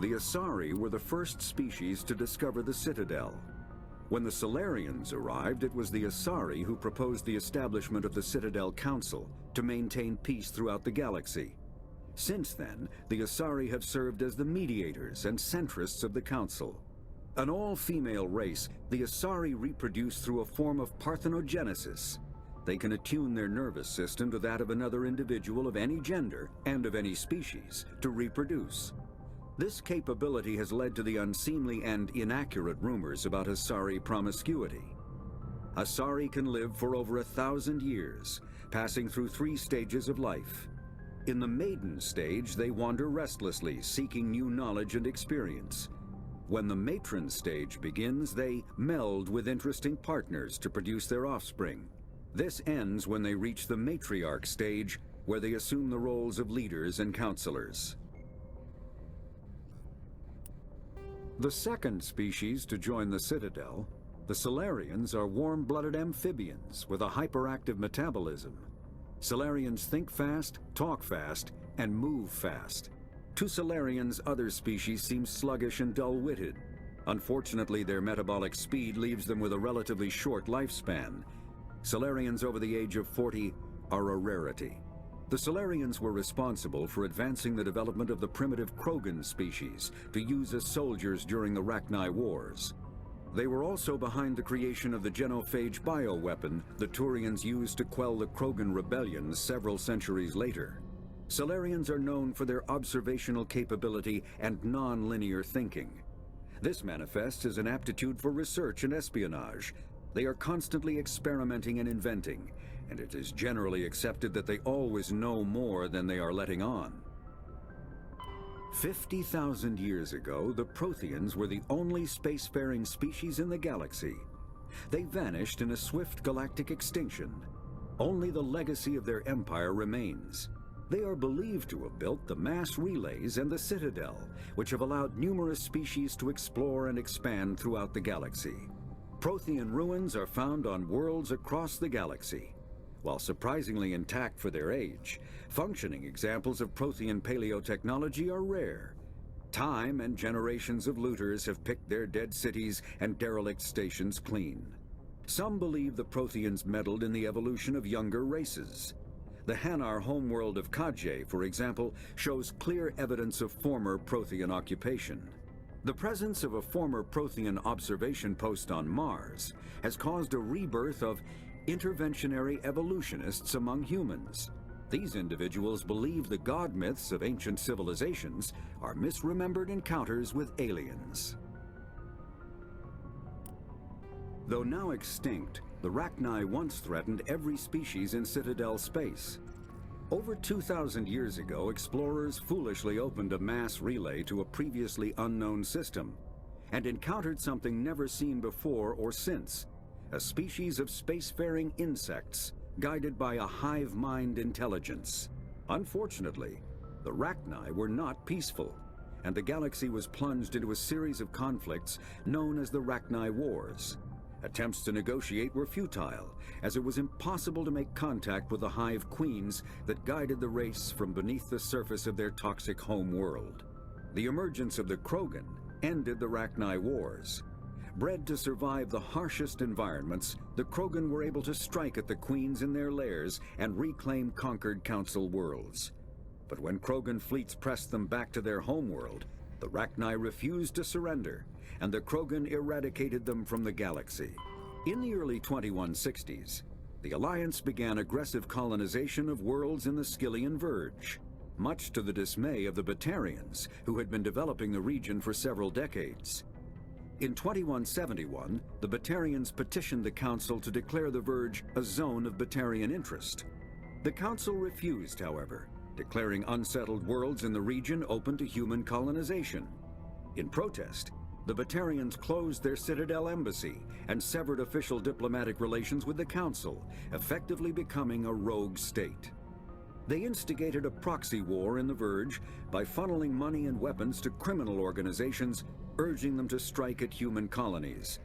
The Asari were the first species to discover the Citadel. When the Solarians arrived, it was the Asari who proposed the establishment of the Citadel Council to maintain peace throughout the galaxy. Since then, the Asari have served as the mediators and centrists of the Council. An all-female race, the Asari reproduce through a form of parthenogenesis. They can attune their nervous system to that of another individual of any gender and of any species to reproduce. This capability has led to the unseemly and inaccurate rumors about Asari promiscuity. Asari can live for over 1,000 years, passing through 3 stages of life. In the maiden stage, they wander restlessly, seeking new knowledge and experience. When the matron stage begins, they meld with interesting partners to produce their offspring. This ends when they reach the matriarch stage, where they assume the roles of leaders and counselors. The second species to join the Citadel, the Solarians, are warm-blooded amphibians with a hyperactive metabolism. Solarians think fast, talk fast, and move fast. To Solarians, other species seem sluggish and dull-witted. Unfortunately, their metabolic speed leaves them with a relatively short lifespan. Solarians over the age of 40 are a rarity. The Solarians were responsible for advancing the development of the primitive Krogan species to use as soldiers during the Rachni Wars. They were also behind the creation of the genophage bioweapon the Turians used to quell the Krogan rebellions several centuries later. Solarians are known for their observational capability and non-linear thinking. This manifests as an aptitude for research and espionage. They are constantly experimenting and inventing, and it is generally accepted that they always know more than they are letting on. 50,000 years ago, the Protheans were the only spacefaring species in the galaxy. They vanished in a swift galactic extinction. Only the legacy of their empire remains. They are believed to have built the mass relays and the Citadel, which have allowed numerous species to explore and expand throughout the galaxy. Prothean ruins are found on worlds across the galaxy. While surprisingly intact for their age, functioning examples of Prothean paleotechnology are rare. Time and generations of looters have picked their dead cities and derelict stations clean. Some believe the Protheans meddled in the evolution of younger races. The Hanar homeworld of Kaje, for example, shows clear evidence of former Prothean occupation. The presence of a former Prothean observation post on Mars has caused a rebirth of interventionary evolutionists among humans. These individuals believe the god myths of ancient civilizations are misremembered encounters with aliens. Though now extinct, the Rachni once threatened every species in Citadel space. Over 2,000 years ago, explorers foolishly opened a mass relay to a previously unknown system and encountered something never seen before or since, a species of spacefaring insects guided by a hive mind intelligence. Unfortunately, the Rachni were not peaceful, and the galaxy was plunged into a series of conflicts known as the Rachni Wars. Attempts to negotiate were futile, as it was impossible to make contact with the hive queens that guided the race from beneath the surface of their toxic home world. The emergence of the Krogan ended the Rachni Wars. Bred to survive the harshest environments, the Krogan were able to strike at the queens in their lairs and reclaim conquered council worlds. But when Krogan fleets pressed them back to their homeworld, the Rachni refused to surrender, and the Krogan eradicated them from the galaxy. In the early 2160s, the Alliance began aggressive colonization of worlds in the Skyllian Verge, much to the dismay of the Batarians, who had been developing the region for several decades. In 2171, the Batarians petitioned the Council to declare the Verge a zone of Batarian interest. The Council refused, however, declaring unsettled worlds in the region open to human colonization. In protest, the Batarians closed their Citadel embassy and severed official diplomatic relations with the Council, effectively becoming a rogue state. They instigated a proxy war in the Verge by funneling money and weapons to criminal organizations, urging them to strike at human colonies.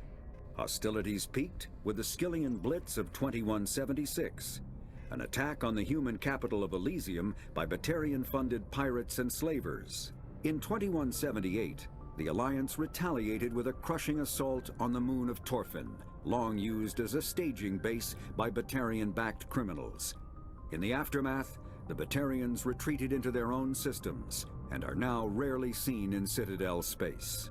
Hostilities peaked with the Skyllian Blitz of 2176, an attack on the human capital of Elysium by Batarian-funded pirates and slavers. In 2178, the Alliance retaliated with a crushing assault on the moon of Torfin, long used as a staging base by Batarian-backed criminals. In the aftermath, the Batarians retreated into their own systems and are now rarely seen in Citadel space.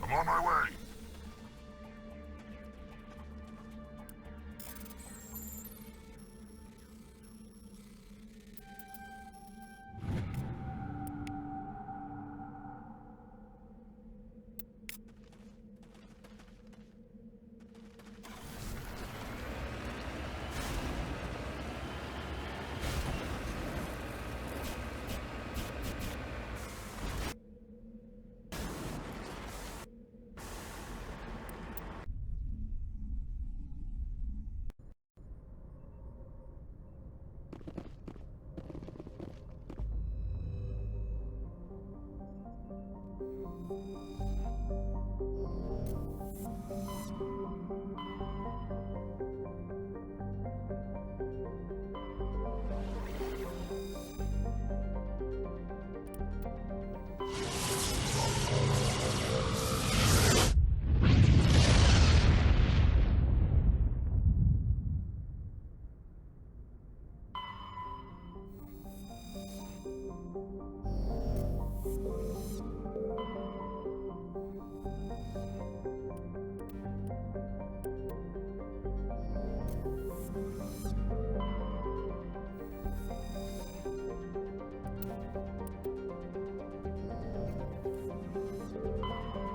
I'm on my way.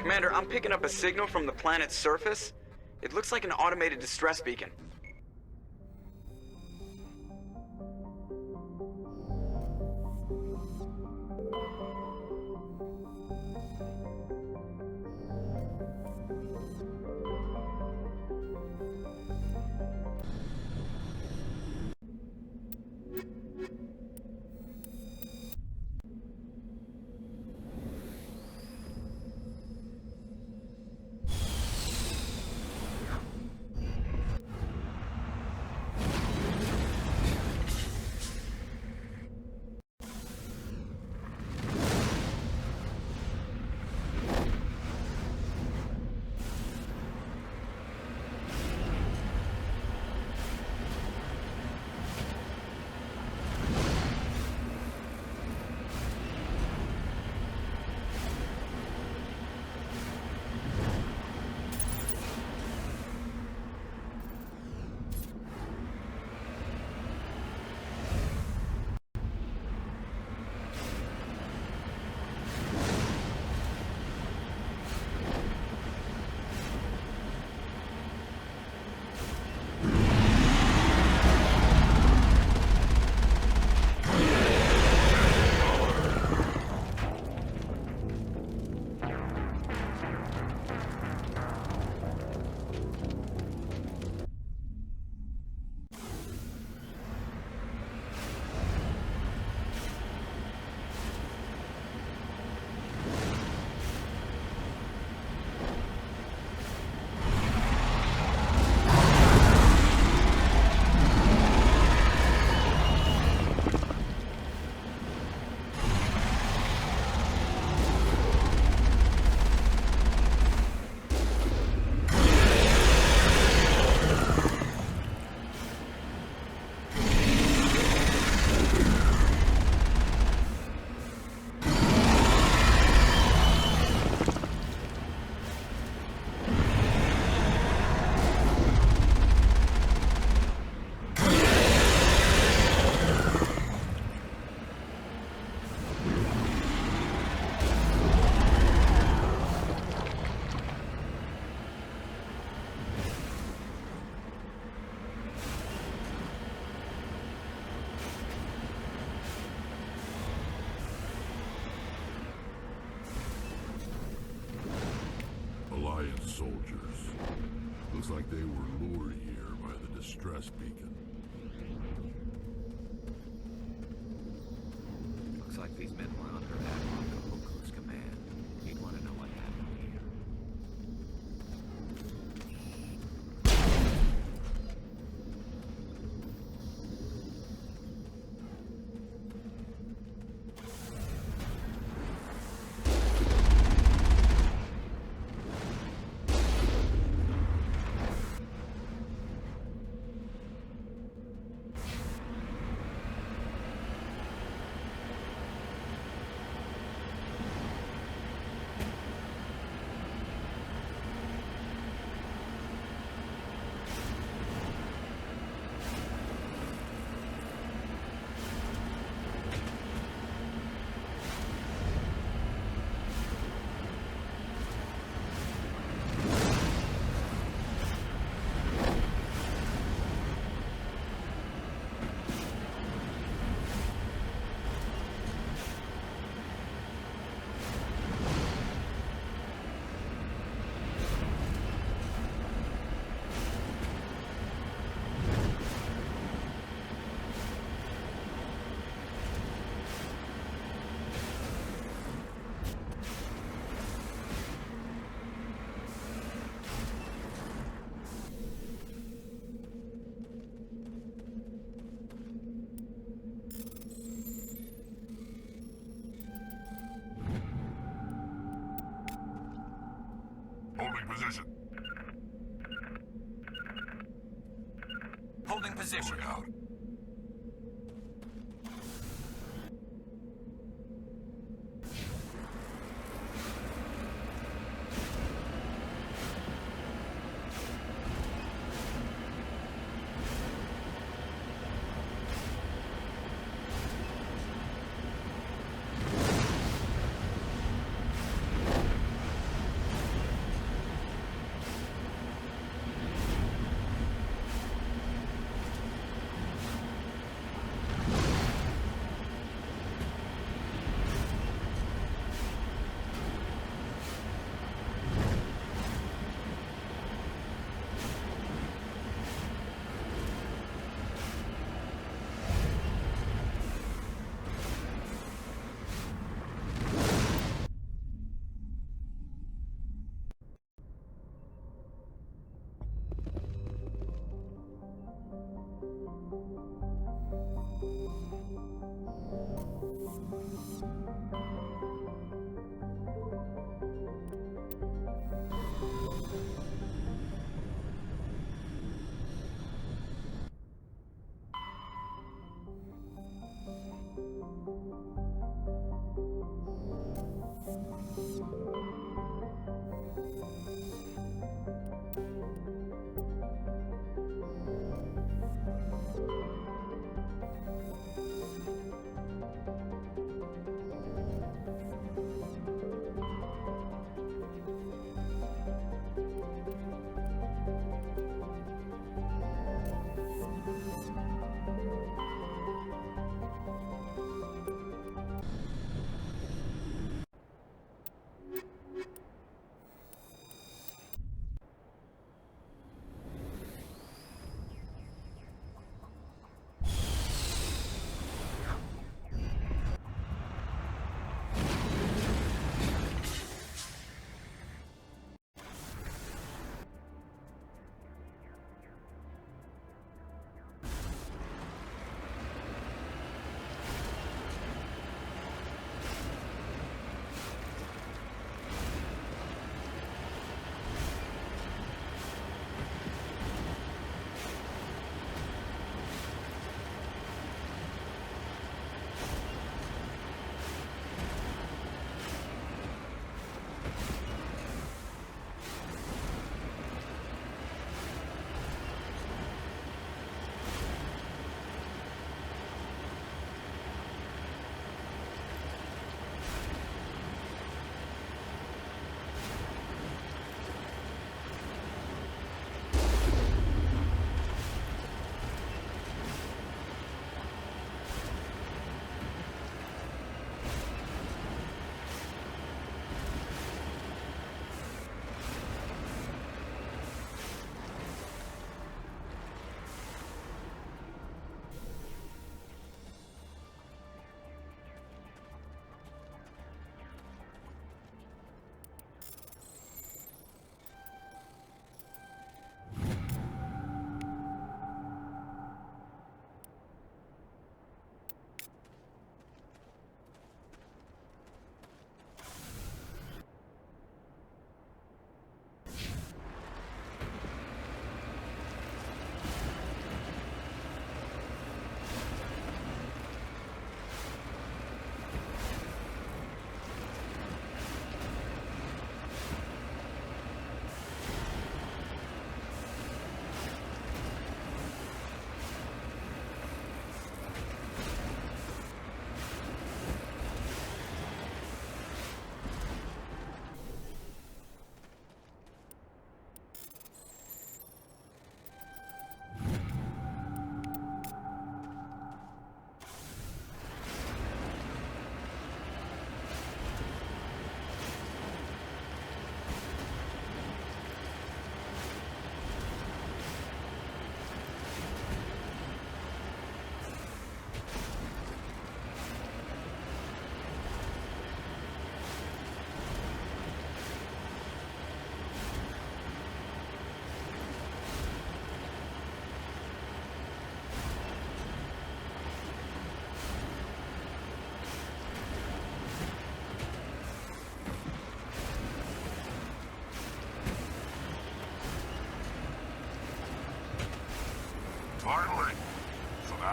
Commander, I'm picking up a signal from the planet's surface. It looks like an automated distress beacon. soldiers. Looks like they were lured here by the distress beacon. Looks like these men were under Admiral Kabuku's command. He'd want to know what happened here. Holding position. Holding position. Moving out.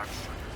Cocksucker.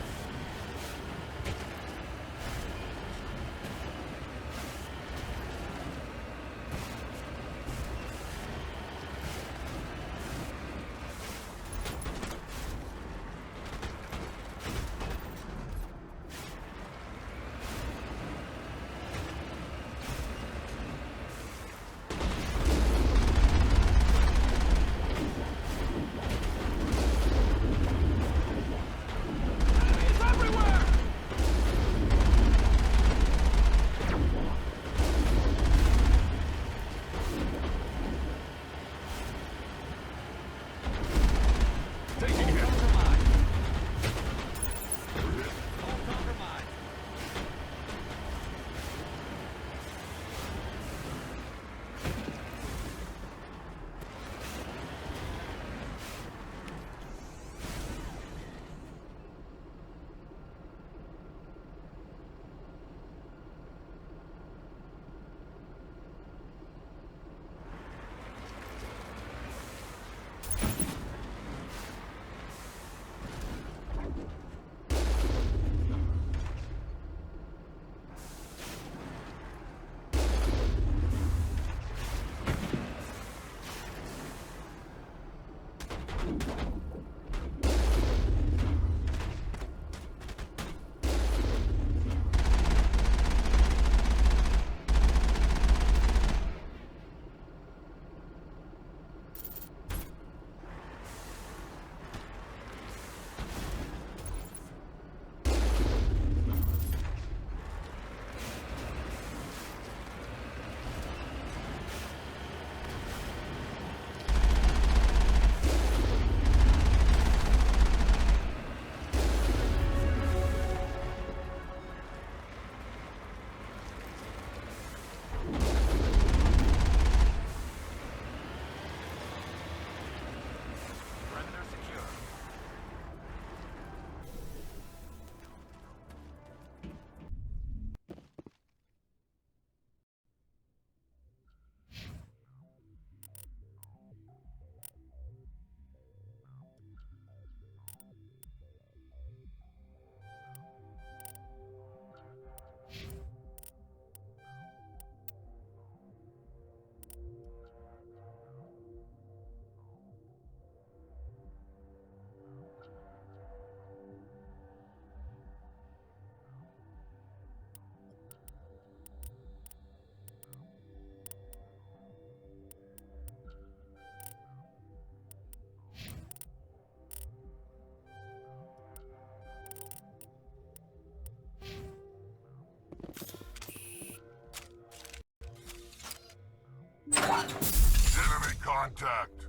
Enemy contact!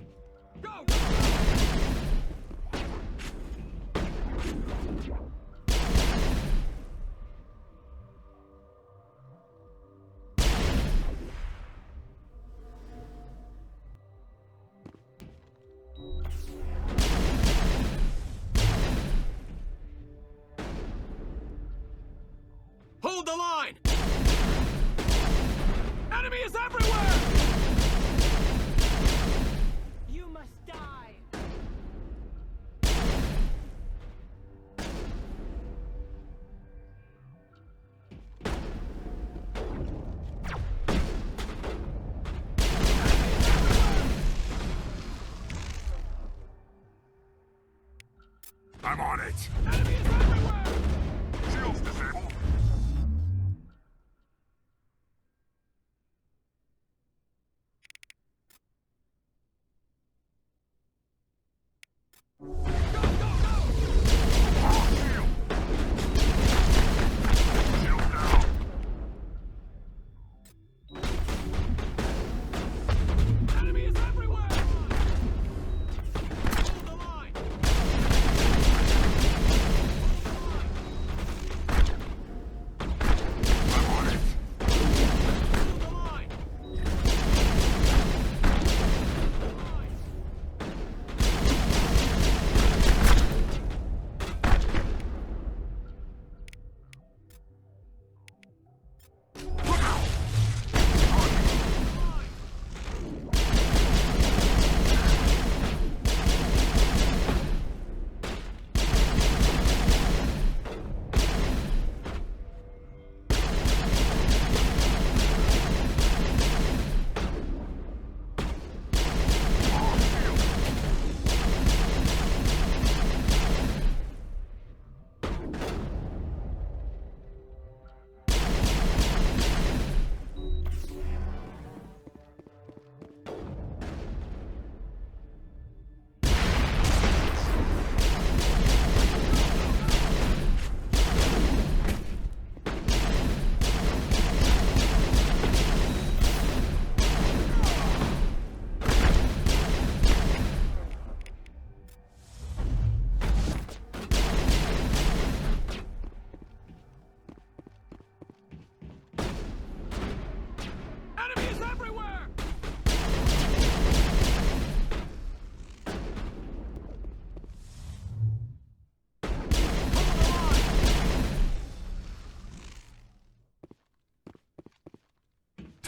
Go! Hold the line! Enemy is everywhere! You must die!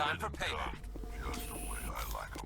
Time for payback. Just the way I like 'em.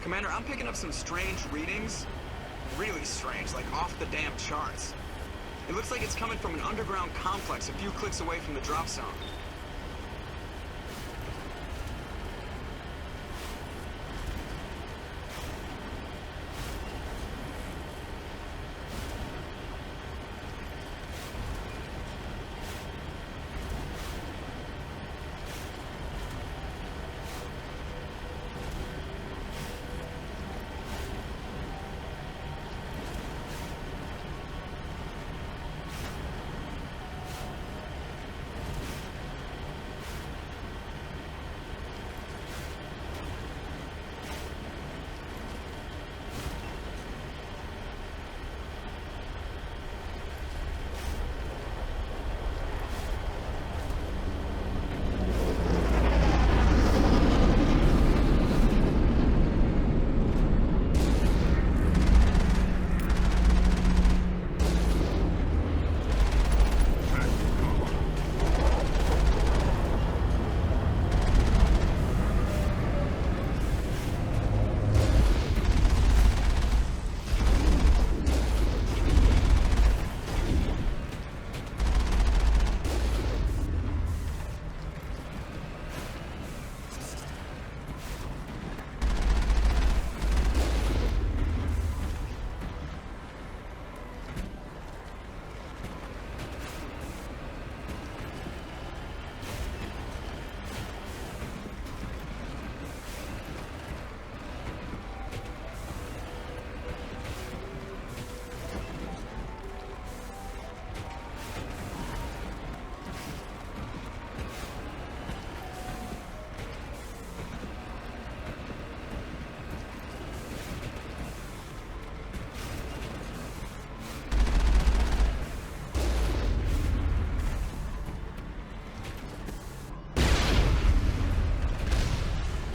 Commander, I'm picking up some strange readings. Really strange, like off the damn charts. It looks like it's coming from an underground complex a few clicks away from the drop zone.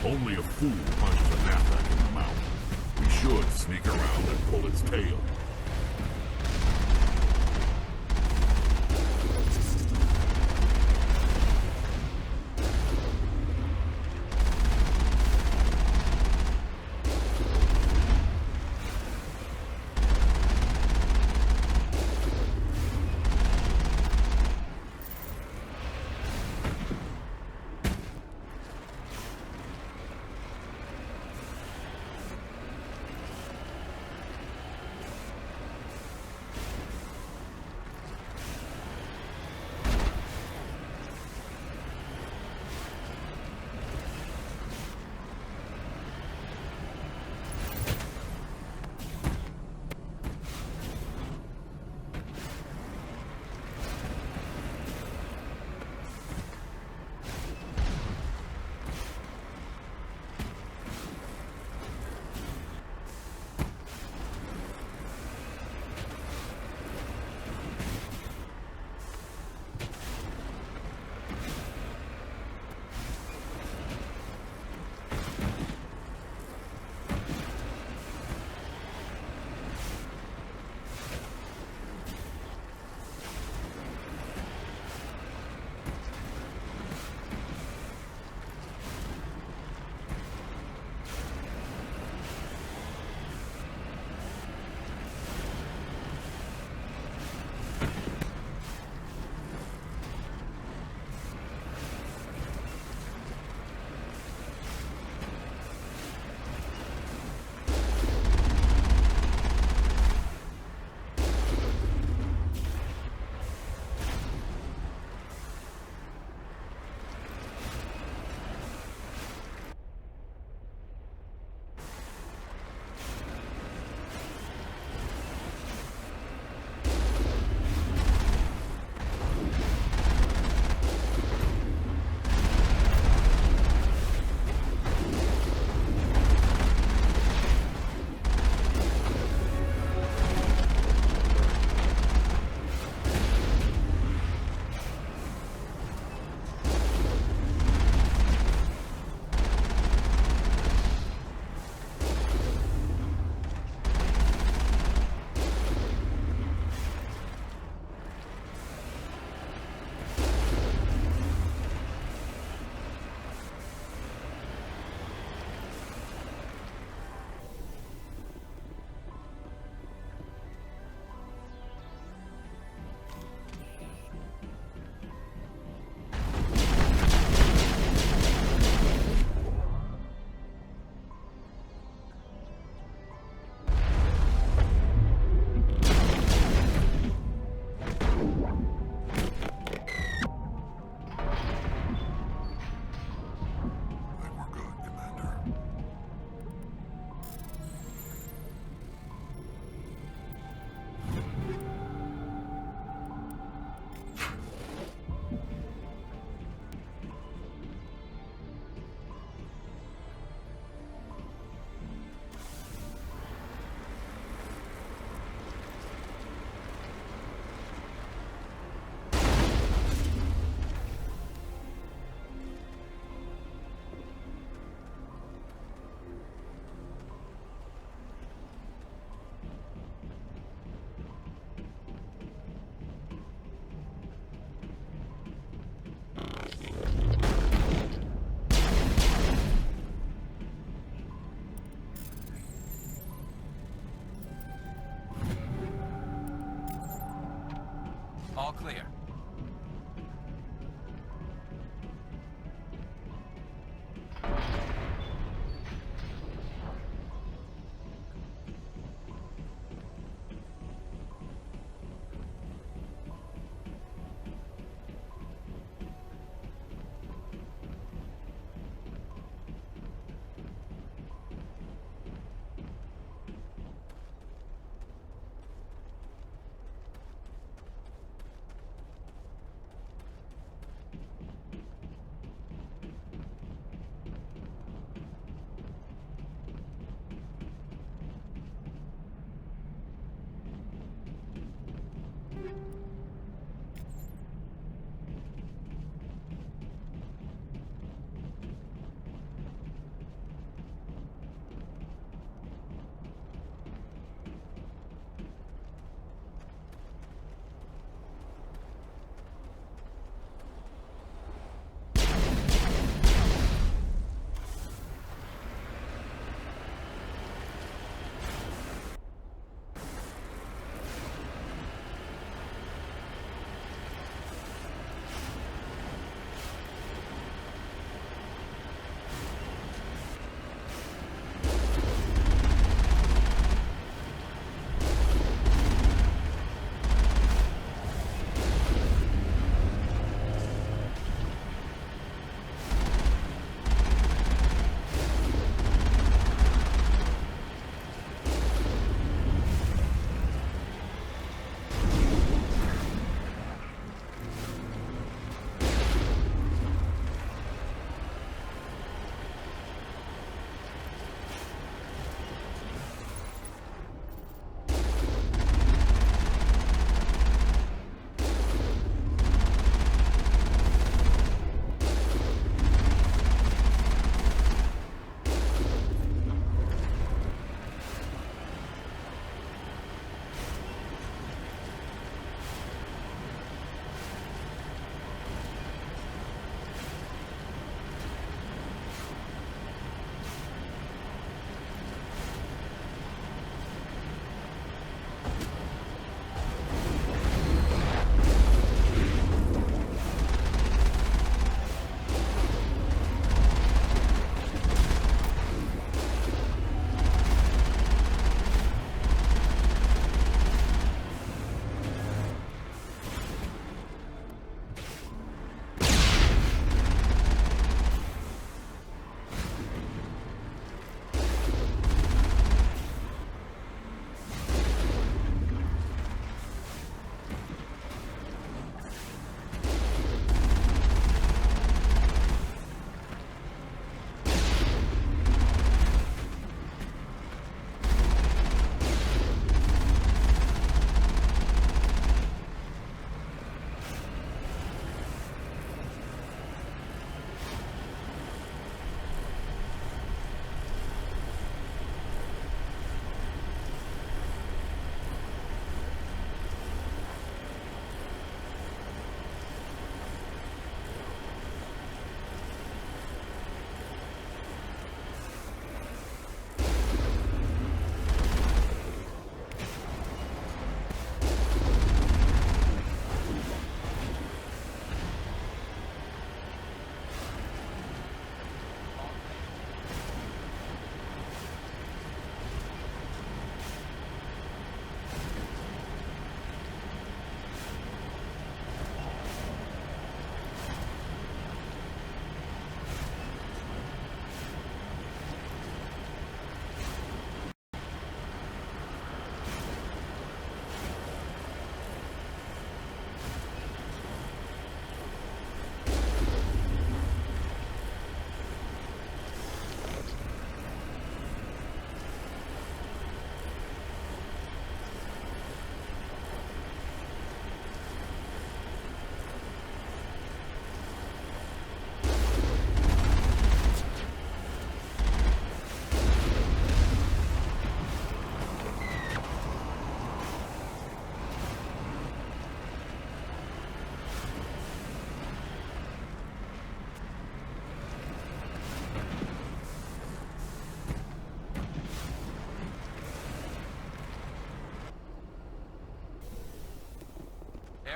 Only a fool punches a knapsack in the mouth. We should sneak around and pull its tail.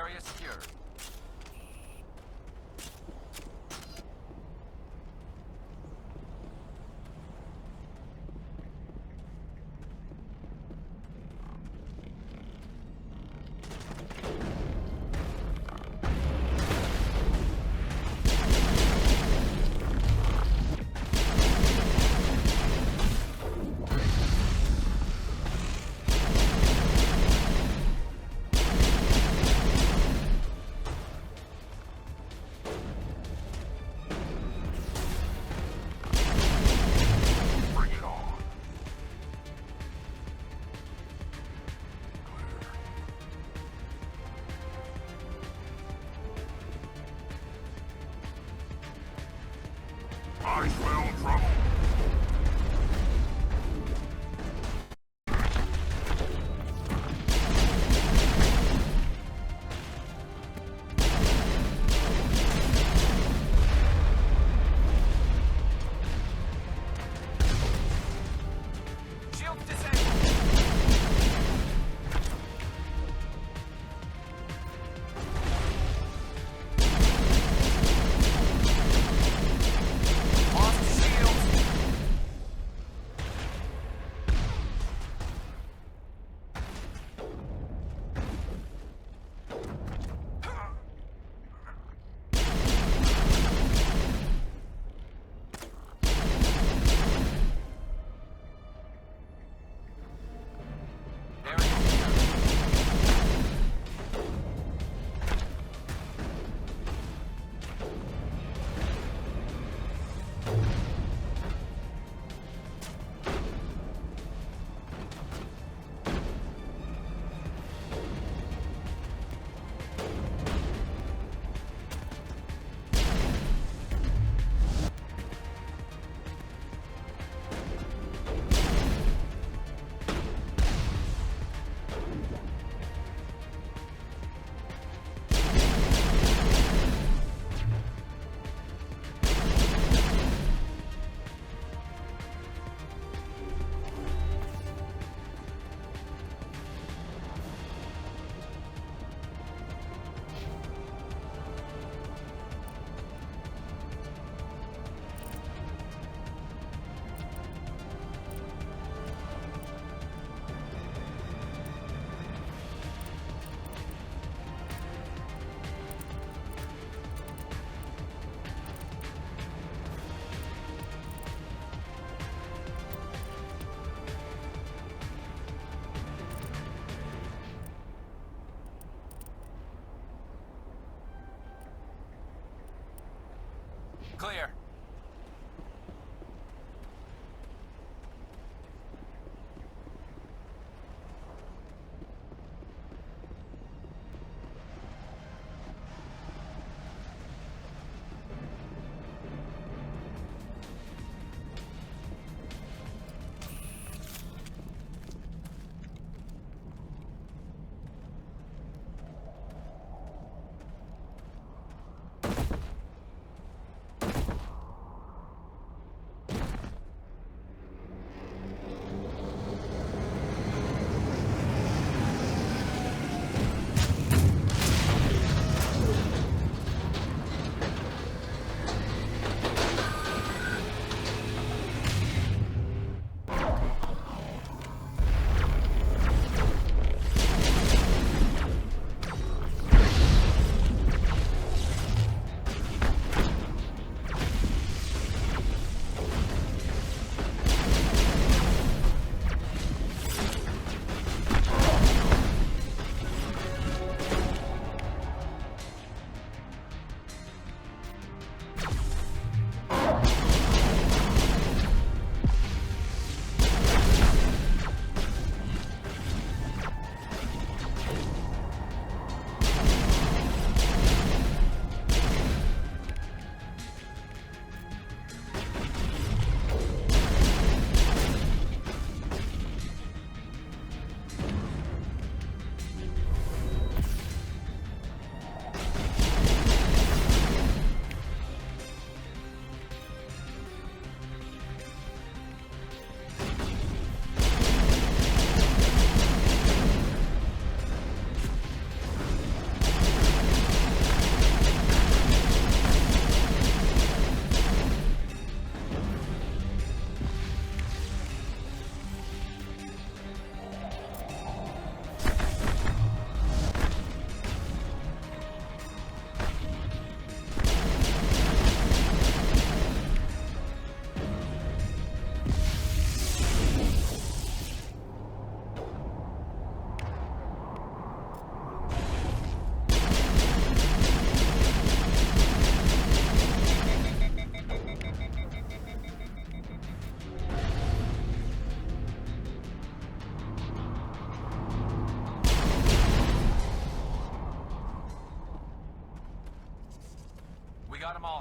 Area secure. Bring it on. I smell trouble. Shield disabled. Lost shields. Area secure. Clear.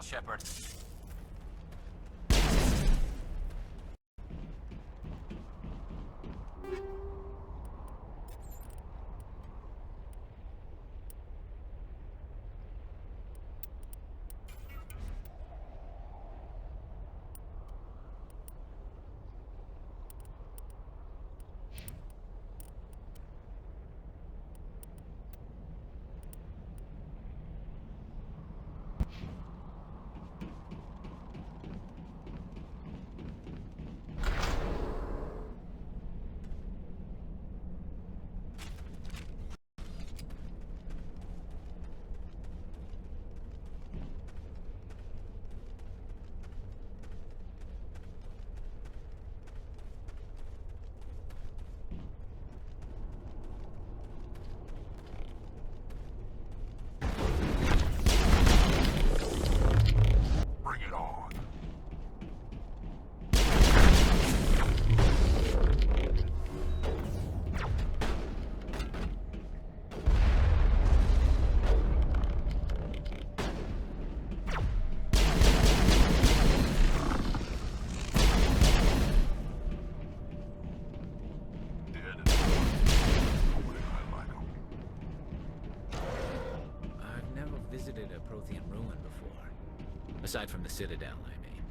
Shepard. Bring it on. Dead and gone. The way I like 'em. I've never visited a Prothean ruin before. Aside from the Citadel, I mean.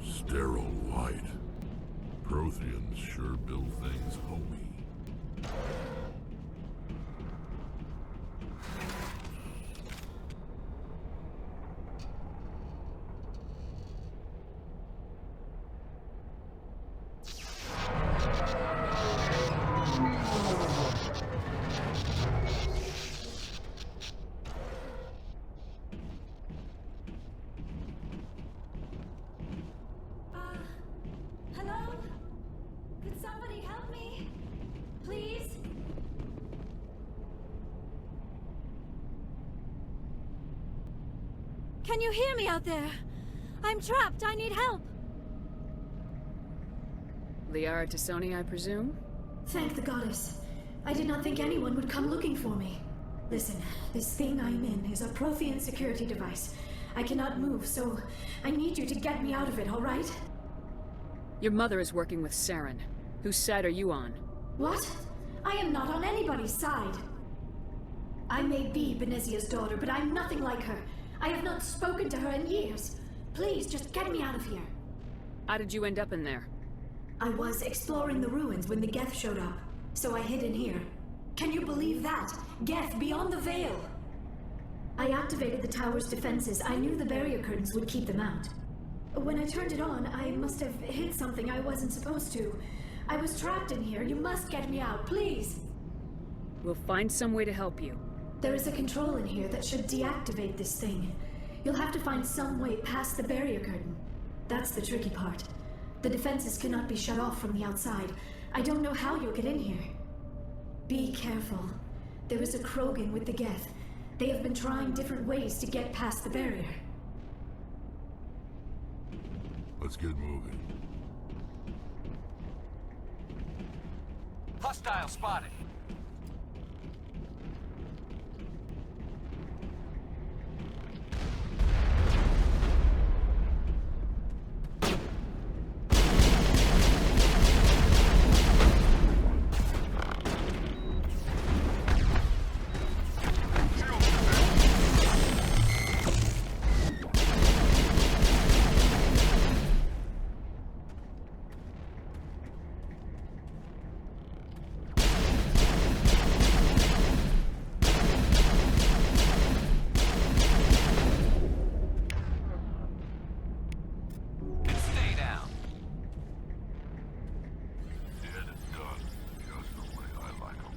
Sterile white. Protheans sure build things homey. Hello? Could somebody help me? Please? Can you hear me out there? I'm trapped. I need help. Liara to Sony, I presume? Thank the goddess. I did not think anyone would come looking for me. Listen, this thing I'm in is a Prothean security device. I cannot move, so I need you to get me out of it, all right? Your mother is working with Saren. Whose side are you on? What? I am not on anybody's side. I may be Benezia's daughter, but I'm nothing like her. I have not spoken to her in years. Please, just get me out of here. How did you end up in there? I was exploring the ruins when the Geth showed up, so I hid in here. Can you believe that? Geth beyond the veil! I activated the tower's defenses. I knew the barrier curtains would keep them out. When I turned it on, I must have hit something I wasn't supposed to. I was trapped in here. You must get me out, please! We'll find some way to help you. There is a control in here that should deactivate this thing. You'll have to find some way past the barrier curtain. That's the tricky part. The defenses cannot be shut off from the outside. I don't know how you'll get in here. Be careful. There is a Krogan with the Geth. They have been trying different ways to get past the barrier. Let's get moving. Hostile! Hostile spotted. Stay down. Dead and done, just the way I like 'em.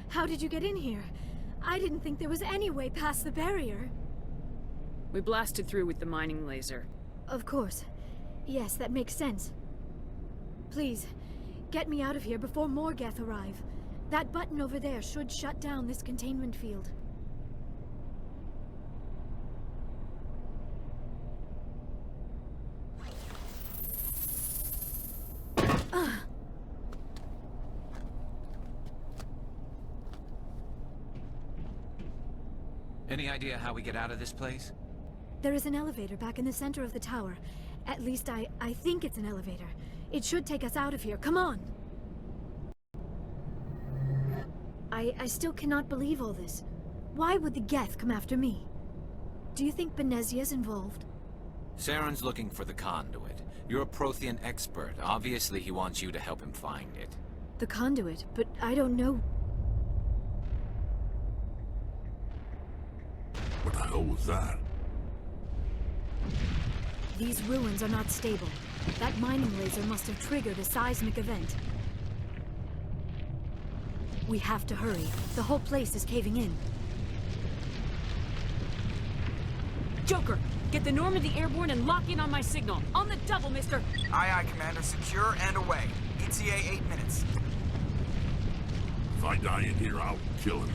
How did you get in here? I didn't think there was any way past the barrier. We blasted through with the mining laser. Of course. Yes, that makes sense. Please, get me out of here before more Geth arrive. That button over there should shut down this containment field. Any idea how we get out of this place? There is an elevator back in the center of the tower. At least I think it's an elevator. It should take us out of here. Come on! I still cannot believe all this. Why would the Geth come after me? Do you think Benezia's involved? Saren's looking for the conduit. You're a Prothean expert. Obviously, he wants you to help him find it. The conduit, but I don't know. What the hell was that? These ruins are not stable. That mining laser must have triggered a seismic event. We have to hurry. The whole place is caving in. Joker, get the Normandy airborne and lock in on my signal. On the double, mister! Aye, aye, Commander. Secure and away. ETA 8 minutes. If I die in here, I'll kill him.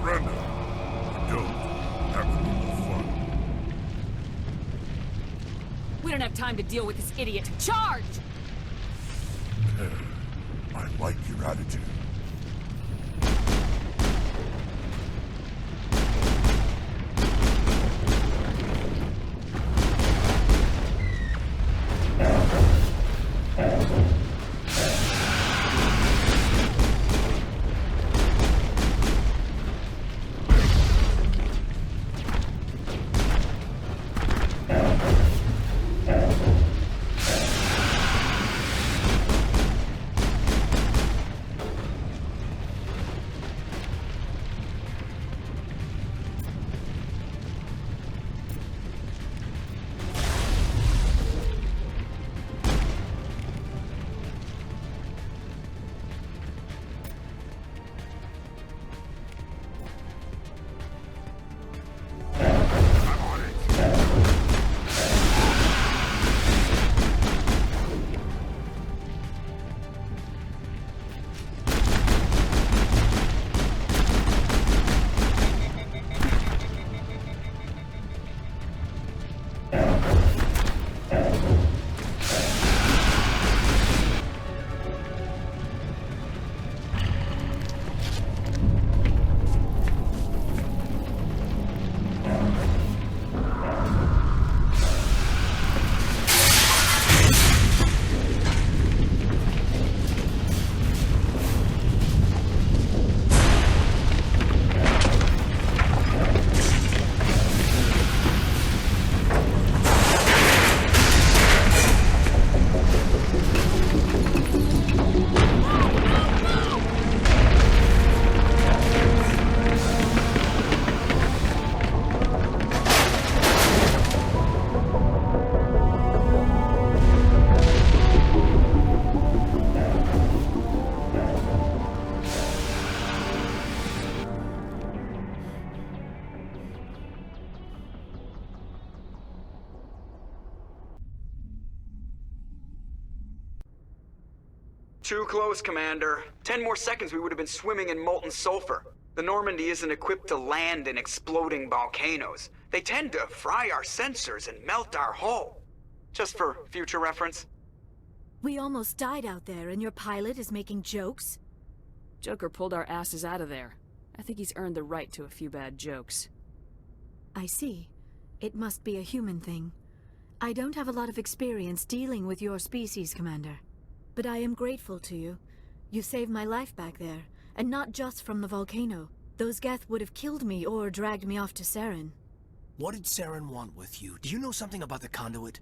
Surrender. You don't. That would be more fun. We don't have time to deal with this idiot. Charge! I like your attitude. Too close, Commander. 10 more seconds we would have been swimming in molten sulfur. The Normandy isn't equipped to land in exploding volcanoes. They tend to fry our sensors and melt our hull. Just for future reference. We almost died out there, and your pilot is making jokes? Joker pulled our asses out of there. I think he's earned the right to a few bad jokes. I see. It must be a human thing. I don't have a lot of experience dealing with your species, Commander. But I am grateful to you. You saved my life back there, and not just from the volcano. Those Geth would have killed me or dragged me off to Saren. What did Saren want with you? Do you know something about the conduit?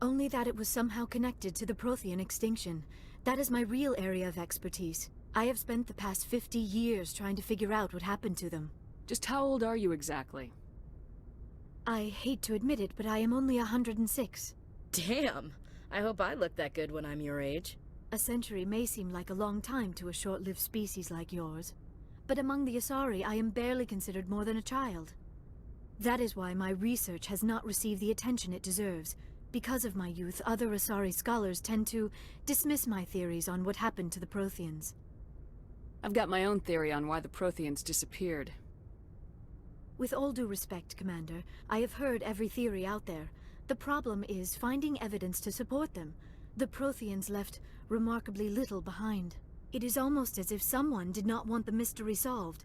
Only that it was somehow connected to the Prothean extinction. That is my real area of expertise. I have spent the past 50 years trying to figure out what happened to them. Just how old are you exactly? I hate to admit it, but I am only 106. Damn! I hope I look that good when I'm your age. A century may seem like a long time to a short-lived species like yours, but among the Asari I am barely considered more than a child. That is why my research has not received the attention it deserves. Because of my youth, other Asari scholars tend to dismiss my theories on what happened to the Protheans. I've got my own theory on why the Protheans disappeared. With all due respect, Commander, I have heard every theory out there. The problem is finding evidence to support them. The Protheans left remarkably little behind. It is almost as if someone did not want the mystery solved.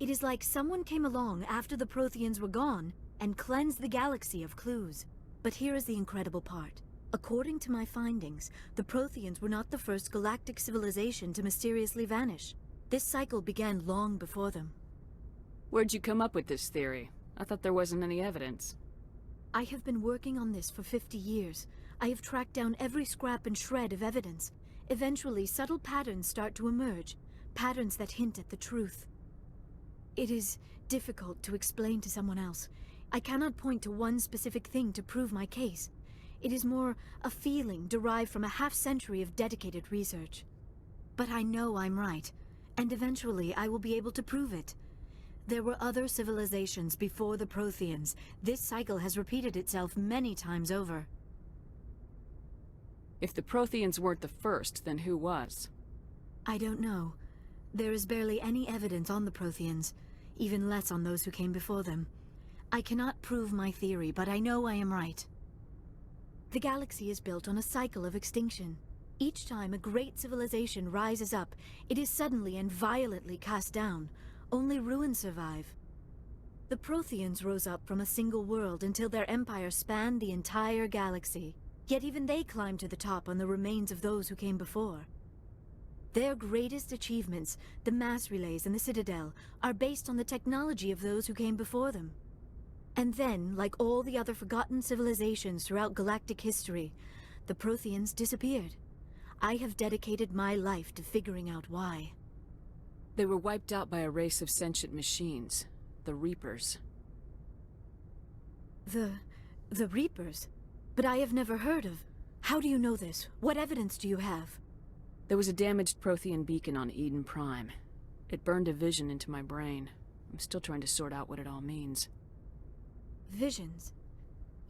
It is like someone came along after the Protheans were gone and cleansed the galaxy of clues. But here is the incredible part. According to my findings, the Protheans were not the first galactic civilization to mysteriously vanish. This cycle began long before them. Where'd you come up with this theory? I thought there wasn't any evidence. I have been working on this for 50 years. I have tracked down every scrap and shred of evidence. Eventually, subtle patterns start to emerge. Patterns that hint at the truth. It is difficult to explain to someone else. I cannot point to one specific thing to prove my case. It is more a feeling derived from a half-century of dedicated research. But I know I'm right, and eventually I will be able to prove it. There were other civilizations before the Protheans. This cycle has repeated itself many times over. If the Protheans weren't the first, then who was? I don't know. There is barely any evidence on the Protheans, even less on those who came before them. I cannot prove my theory, but I know I am right. The galaxy is built on a cycle of extinction. Each time a great civilization rises up, it is suddenly and violently cast down. Only ruins survive. The Protheans rose up from a single world until their empire spanned the entire galaxy. Yet even they climbed to the top on the remains of those who came before. Their greatest achievements, the mass relays and the Citadel, are based on the technology of those who came before them. And then, like all the other forgotten civilizations throughout galactic history, the Protheans disappeared. I have dedicated my life to figuring out why. They were wiped out by a race of sentient machines, the Reapers. The Reapers? But I have never heard of... How do you know this? What evidence do you have? There was a damaged Prothean beacon on Eden Prime. It burned a vision into my brain. I'm still trying to sort out what it all means. Visions?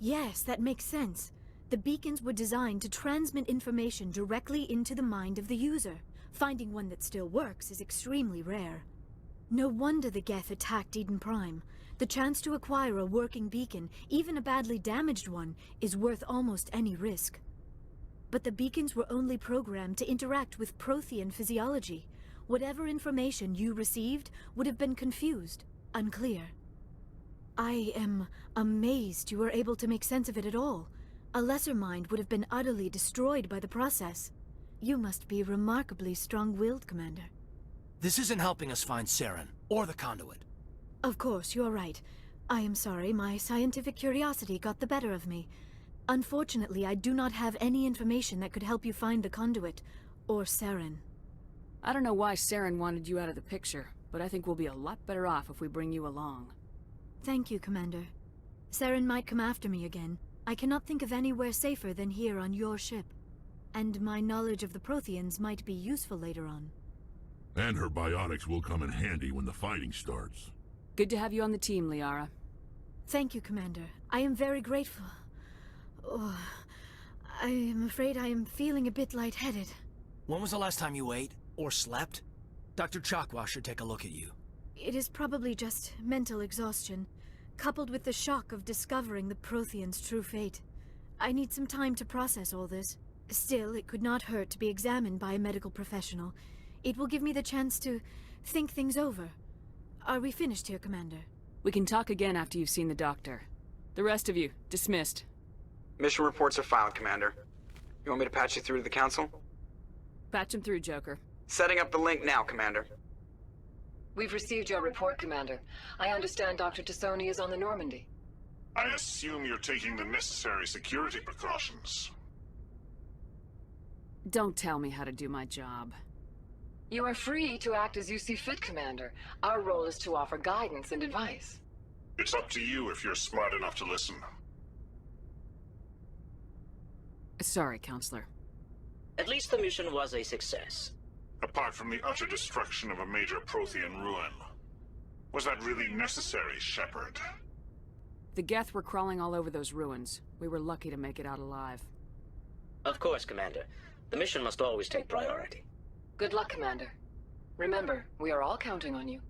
Yes, that makes sense. The beacons were designed to transmit information directly into the mind of the user. Finding one that still works is extremely rare. No wonder the Geth attacked Eden Prime. The chance to acquire a working beacon, even a badly damaged one, is worth almost any risk. But the beacons were only programmed to interact with Prothean physiology. Whatever information you received would have been confused, unclear. I am amazed you were able to make sense of it at all. A lesser mind would have been utterly destroyed by the process. You must be remarkably strong-willed, Commander. This isn't helping us find Saren, or the conduit. Of course, you're right. I am sorry, my scientific curiosity got the better of me. Unfortunately, I do not have any information that could help you find the conduit, or Saren. I don't know why Saren wanted you out of the picture, but I think we'll be a lot better off if we bring you along. Thank you, Commander. Saren might come after me again. I cannot think of anywhere safer than here on your ship. And my knowledge of the Protheans might be useful later on. And her biotics will come in handy when the fighting starts. Good to have you on the team, Liara. Thank you, Commander. I am very grateful. Oh, I am afraid I am feeling a bit lightheaded. When was the last time you ate, or slept? Dr. Chakwa should take a look at you. It is probably just mental exhaustion, coupled with the shock of discovering the Protheans' true fate. I need some time to process all this. Still, it could not hurt to be examined by a medical professional. It will give me the chance to think things over. Are we finished here, Commander? We can talk again after you've seen the doctor. The rest of you, dismissed. Mission reports are filed, Commander. You want me to patch you through to the Council? Patch him through, Joker. Setting up the link now, Commander. We've received your report, Commander. I understand Dr. Tassoni is on the Normandy. I assume you're taking the necessary security precautions. Don't tell me how to do my job. You are free to act as you see fit, Commander. Our role is to offer guidance and advice. It's up to you if you're smart enough to listen. Sorry, Counselor. At least the mission was a success. Apart from the utter destruction of a major Prothean ruin. Was that really necessary, Shepard? The Geth were crawling all over those ruins. We were lucky to make it out alive. Of course, Commander. The mission must always take priority. Good luck, Commander. Remember, we are all counting on you.